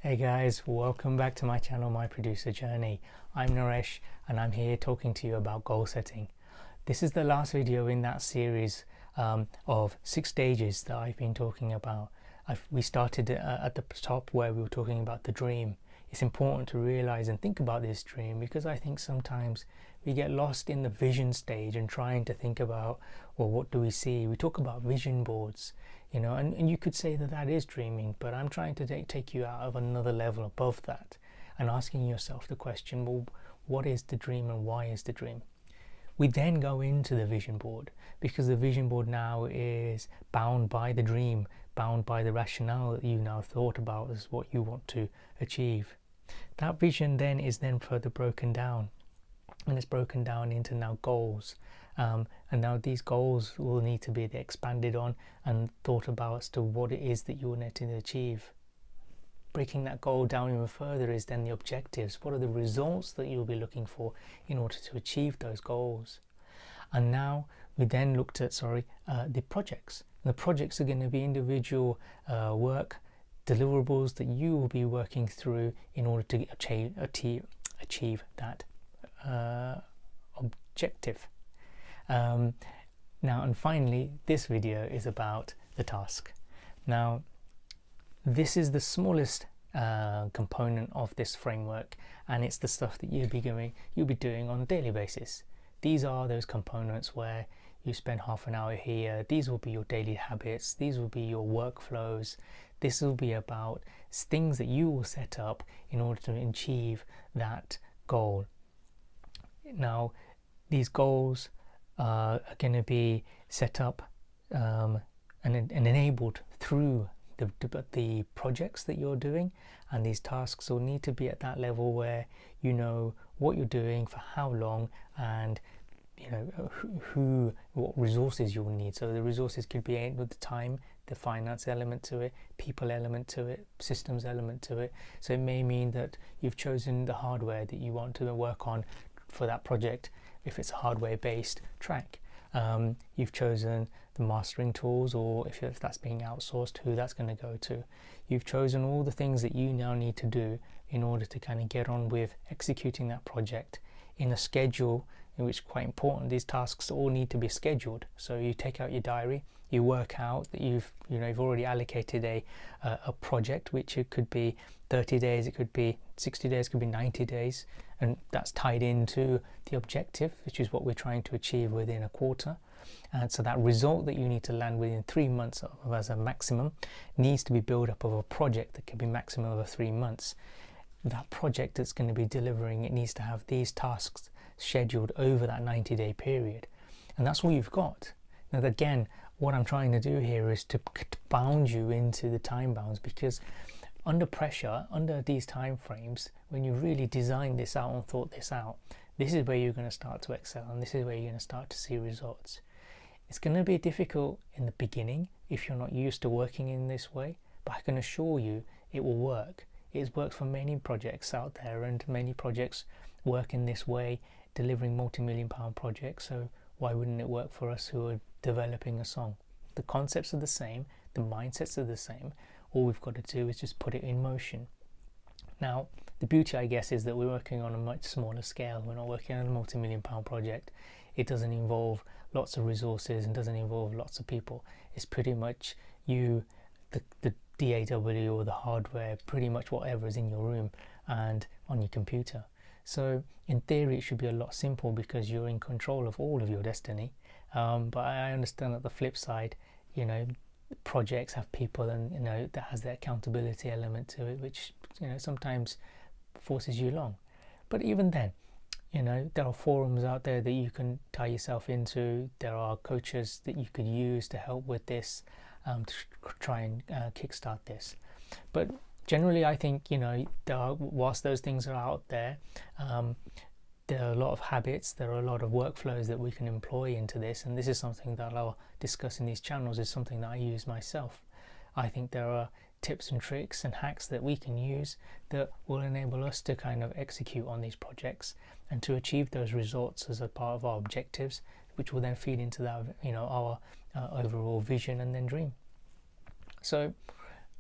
Hey guys, welcome back to my channel, My Producer Journey. I'm Naresh and I'm here talking to you about goal setting. This is the last video in that series of 6 stages that I've been talking about. We started at the top where we were talking about the dream. It's important to realize and think about this dream because I think sometimes we get lost in the vision stage and trying to think about, well, what do we see? We talk about vision boards, you know, and you could say that that is dreaming, but I'm trying to take you out of another level above that and asking yourself the question, well, what is the dream and why is the dream? We then go into the vision board because the vision board now is bound by the dream, bound by the rationale that you now thought about as what you want to achieve. That vision then is then further broken down, and it's broken down into now goals, and now these goals will need to be expanded on and thought about as to what it is that you want to achieve. Breaking that goal down even further is then the objectives. What are the results that you'll be looking for in order to achieve those goals? And now we then looked at the projects. The projects are going to be individual work deliverables that you will be working through in order to achieve that objective. Now, and finally, this video is about the task. Now, this is the smallest component of this framework, and it's the stuff that you'll be doing on a daily basis. These are those components where you spend half an hour here. These will be your daily habits. These will be your workflows. This will be about things that you will set up in order to achieve that goal. Now, these goals are going to be set up and enabled through the projects that you're doing, and these tasks will need to be at that level where you know what you're doing, for how long, and you know what resources you'll need. So the resources could be with the time, the finance element to it, people element to it, systems element to it. So it may mean that you've chosen the hardware that you want to work on for that project if it's a hardware based track. You've chosen the mastering tools, or if that's being outsourced, who that's going to go to. You've chosen all the things that you now need to do in order to kind of get on with executing that project in a schedule, in which, quite important, these tasks all need to be scheduled. So you take out your diary, you work out that you've already allocated a project, which it could be 30 days, it could be 60 days, it could be 90 days, and that's tied into the objective, which is what we're trying to achieve within a quarter. And so that result that you need to land within 3 months as a maximum needs to be built up of a project that can be maximum of 3 months. That project that's going to be delivering, it needs to have these tasks scheduled over that 90-day period, and that's all you've got. Now again, what I'm trying to do here is to bound you into the time bounds, because under pressure, under these time frames, when you really design this out and thought this out, this is where you're going to start to excel, and this is where you're going to start to see results. It's going to be difficult in the beginning if you're not used to working in this way, but I can assure you it will work. It's worked for many projects out there, and many projects work in this way, delivering multi-million-pound projects. So why wouldn't it work for us who are developing a song? The concepts are the same, the mindsets are the same. All we've got to do is just put it in motion. Now, the beauty, I guess, is that we're working on a much smaller scale. We're not working on a multi-million-pound project. It doesn't involve lots of resources and doesn't involve lots of people. It's pretty much you, the DAW or the hardware, pretty much whatever is in your room and on your computer. So in theory it should be a lot simple because you're in control of all of your destiny, but I understand that the flip side, you know, projects have people, and you know that has that accountability element to it, which sometimes forces you along. But even then, there are forums out there that you can tie yourself into. There are coaches that you could use to help with this, to try and kickstart this. But generally, I think whilst those things are out there, there are a lot of habits, there are a lot of workflows that we can employ into this, and this is something that I'll discuss in these channels, is something that I use myself. I think there are tips and tricks and hacks that we can use that will enable us to kind of execute on these projects and to achieve those results as a part of our objectives, which will then feed into that, our overall vision and then dream. So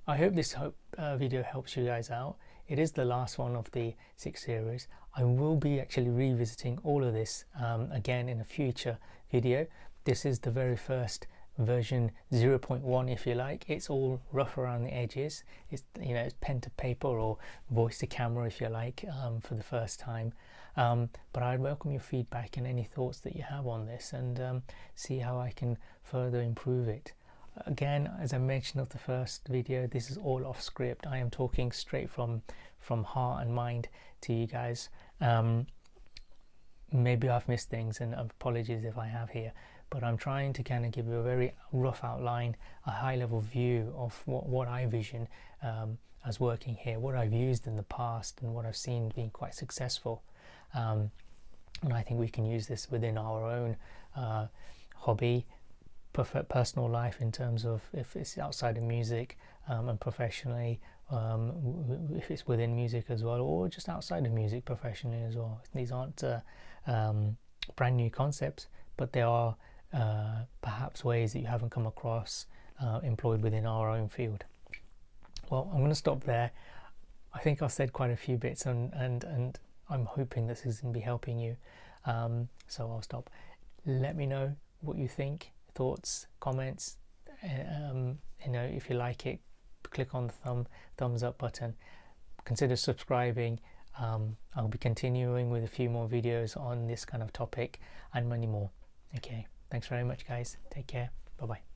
I hope this video helps you guys out. It is the last one of the 6 series. I will be actually revisiting all of this again in a future video. This is the very first version 0.1, if you like. It's all rough around the edges. It's, you know, it's pen to paper or voice to camera, if you like, for the first time. But I'd welcome your feedback and any thoughts that you have on this, and see how I can further improve it. Again, as I mentioned of the first video, this is all off script. I am talking straight from heart and mind to you guys. Maybe I've missed things, and apologies if I have here, but I'm trying to kind of give you a very rough outline, a high level view of what I vision as working here, what I've used in the past and what I've seen being quite successful. And I think we can use this within our own hobby, personal life, in terms of if it's outside of music, and professionally, if it's within music as well, or just outside of music professionally as well. These aren't brand new concepts, but they are perhaps ways that you haven't come across employed within our own field. Well, I'm going to stop there. I think I've said quite a few bits, and I'm hoping this is going to be helping you, so I'll stop. Let me know what you think, thoughts, comments. You know, if you like it, click on the thumbs up button. Consider subscribing. I'll be continuing with a few more videos on this kind of topic and many more. Okay, thanks very much, guys. Take care. Bye bye.